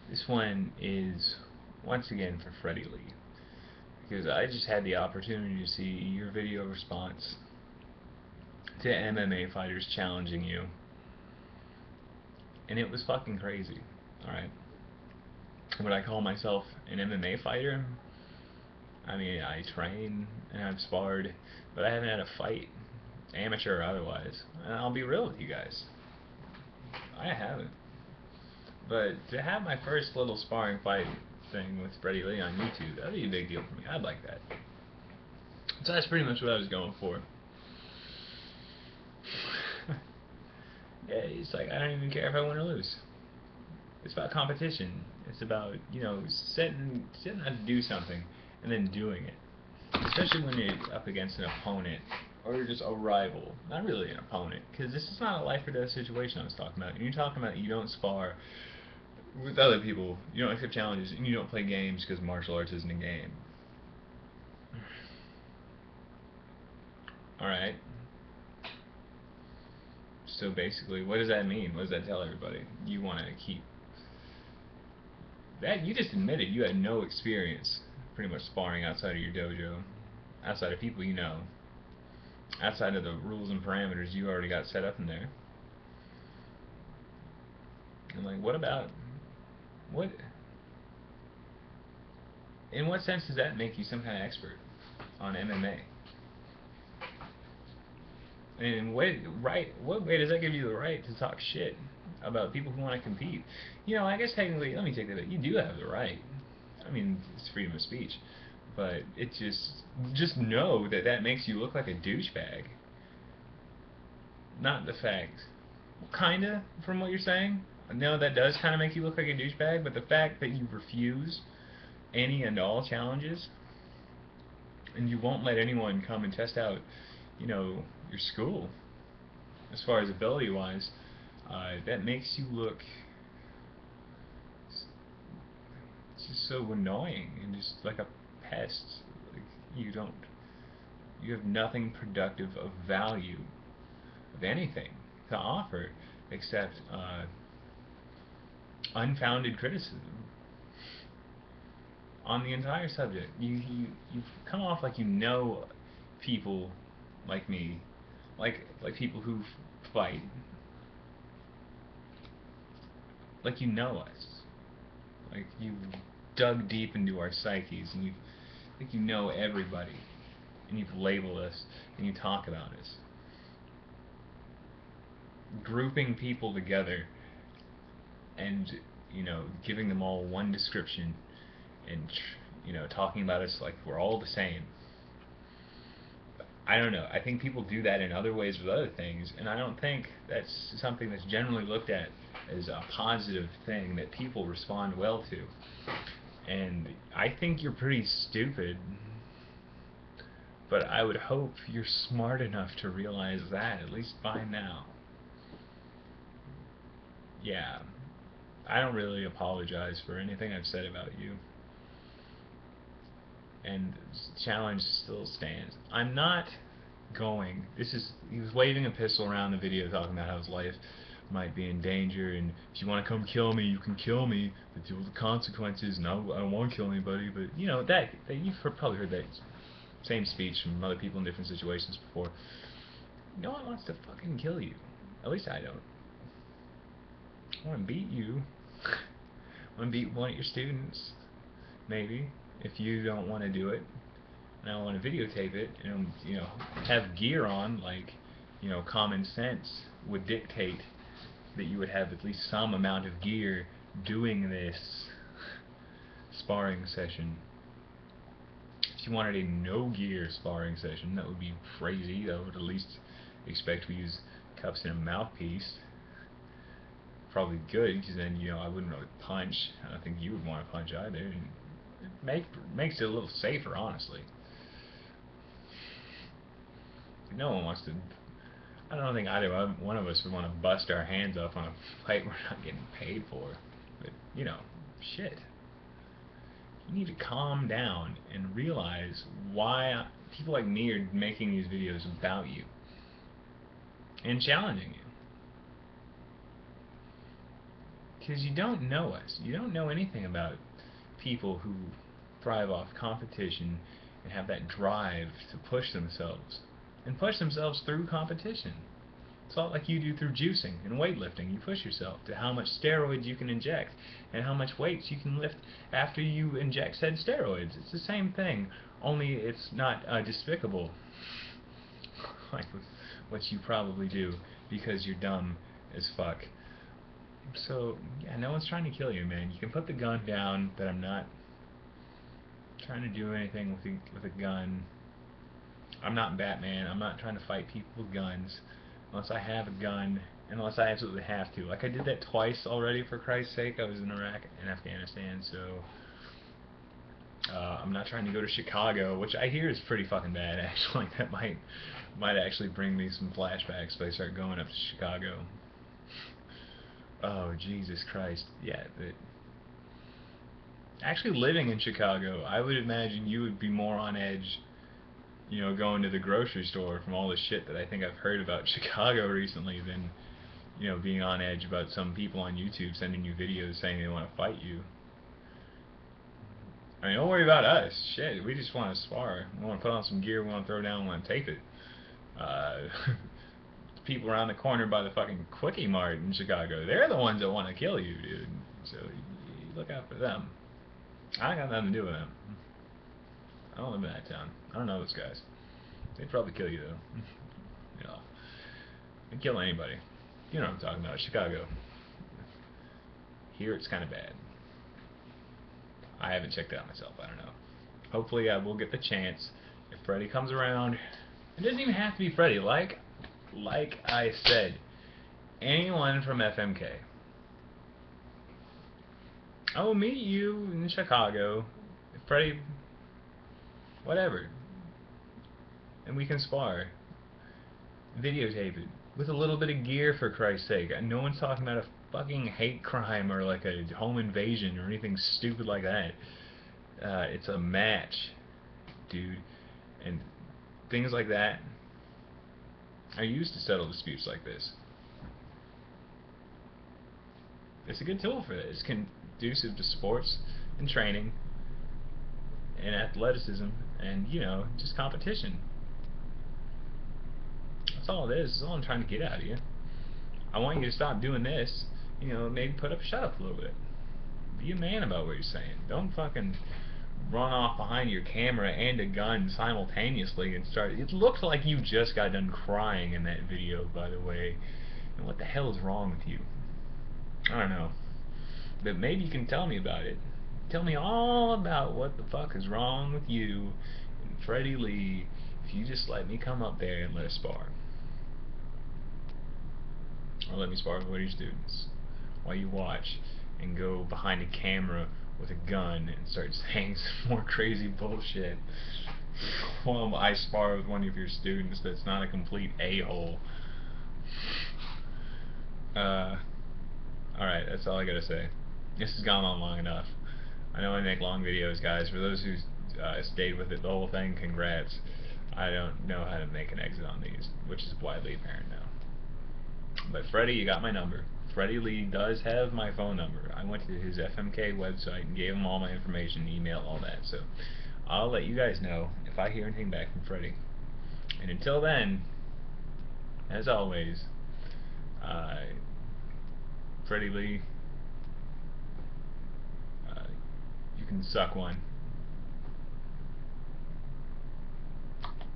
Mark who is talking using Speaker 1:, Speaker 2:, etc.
Speaker 1: This one is once again for Freddie Lee, because I just had the opportunity to see your video response to MMA fighters challenging you, and it was fucking crazy. Alright? Would I call myself an MMA fighter? I mean, I train and I've sparred, but I haven't had a fight, amateur or otherwise. And I'll be real with you guys, I haven't. But to have my first little sparring fight thing with Freddie Lee on YouTube, that'd be a big deal for me. I'd like that. So that's pretty much what I was going for. Yeah, it's like I don't even care if I win or lose. It's about competition. It's about, setting out to do something and then doing it. Especially when you're up against an opponent or just a rival. Not really an opponent, because this is not a life or death situation I was talking about. And you're talking about you don't spar with other people, you don't accept challenges, and you don't play games because martial arts isn't a game. Alright. So basically, what does that mean? What does that tell everybody? You want to keep that? You just admitted you had no experience pretty much sparring outside of your dojo, outside of people you know, outside of the rules and parameters you already got set up in there. And like, what in what sense does that make you some kind of expert on MMA? And what way does that give you the right to talk shit about people who want to compete? I guess technically, let me take that back. You do have the right. I mean, it's freedom of speech, but it just know that that makes you look like a douchebag. Not the fact, kinda, from what you're saying. No, that does kind of make you look like a douchebag, but the fact that you refuse any and all challenges, and you won't let anyone come and test out, your school, as far as ability wise, that makes you look just so annoying and just like a pest. Like you have nothing productive of value, of anything to offer except unfounded criticism on the entire subject. You come off like people like me, like people who fight, like us, like you dug deep into our psyches and you know everybody, and you've labeled us and you talk about us, grouping people together and giving them all one description and talking about us like we're all the same. I don't know. I think people do that in other ways with other things, and I don't think that's something that's generally looked at as a positive thing that people respond well to. And I think you're pretty stupid, but I would hope you're smart enough to realize that, at least by now. Yeah, I don't really apologize for anything I've said about you. And the challenge still stands. I'm not going. He was waving a pistol around the video talking about how his life might be in danger, and if you want to come kill me, you can kill me, but deal with the consequences. No, I don't want to kill anybody, but that you've probably heard that same speech from other people in different situations before. No one wants to fucking kill you. At least I don't. I want to beat you. I want to beat one of your students, maybe, if you don't want to do it. And I want to videotape it and have gear on, like common sense would dictate that you would have at least some amount of gear doing this sparring session. If you wanted a no gear sparring session, that would be crazy. I would at least expect we use cups and a mouthpiece. Probably good, because then I wouldn't really punch. I don't think you would want to punch either. And it makes it a little safer, honestly. No one wants to. I don't think either one of us would want to bust our hands up on a fight we're not getting paid for. But shit. You need to calm down and realize why people like me are making these videos about you and challenging you. because you don't know us. You don't know anything about people who thrive off competition and have that drive to push themselves and push themselves through competition. It's all like you do through juicing and weightlifting. You push yourself to how much steroids you can inject and how much weights you can lift after you inject said steroids. It's the same thing, only it's not despicable like what you probably do because you're dumb as fuck. So, yeah, no one's trying to kill you, man. You can put the gun down, but I'm not trying to do anything with a gun. I'm not Batman. I'm not trying to fight people with guns unless I have a gun, unless I absolutely have to. Like, I did that twice already, for Christ's sake. I was in Iraq and Afghanistan, so I'm not trying to go to Chicago, which I hear is pretty fucking bad, actually. That might actually bring me some flashbacks if I start going up to Chicago. Oh, Jesus Christ. Yeah, actually living in Chicago, I would imagine you would be more on edge, you know, going to the grocery store from all the shit that I think I've heard about Chicago recently than, you know, being on edge about some people on YouTube sending you videos saying they want to fight you. I mean, don't worry about us. Shit, we just want to spar. We want to put on some gear, we want to throw down, we want to tape it. People around the corner by the fucking Quickie Mart in Chicago, they're the ones that want to kill you, dude. So you look out for them. I ain't got nothing to do with them. I don't live in that town. I don't know those guys. They'd probably kill you, though. You know, they'd kill anybody. You know what I'm talking about. Chicago. Here it's kind of bad. I haven't checked it out myself. I don't know. Hopefully I will get the chance if Freddie comes around. It doesn't even have to be Freddie. Like I said, anyone from FMK. I will meet you in Chicago, Freddie, whatever, and we can spar, videotape it, with a little bit of gear, for Christ's sake. No one's talking about a fucking hate crime or like a home invasion or anything stupid like that. It's a match, dude, and things like that are used to settle disputes like this. It's a good tool for this. It's conducive to sports and training and athleticism and, you know, just competition. That's all it is. That's all I'm trying to get out of you. I want you to stop doing this. You know, maybe shut up a little bit. Be a man about what you're saying. Don't fucking run off behind your camera and a gun simultaneously and start. It looks like you just got done crying in that video, by the way. And what the hell is wrong with you? I don't know. But maybe you can tell me about it. Tell me all about what the fuck is wrong with you and Freddie Lee if you just let me come up there and let us spar. Or let me spar with one of your students while you watch and go behind a camera with a gun and start saying some more crazy bullshit while I spar with one of your students that's not a complete a-hole. Alright, that's all I gotta say. This has gone on long enough. I know I make long videos, guys. For those who stayed with it the whole thing, congrats. I don't know how to make an exit on these, which is widely apparent now. But Freddie, you got my number. Freddie Lee does have my phone number. I went to his FMK website and gave him all my information, email, all that. So I'll let you guys know if I hear anything back from Freddie. And until then, as always, Freddie Lee, you can suck one.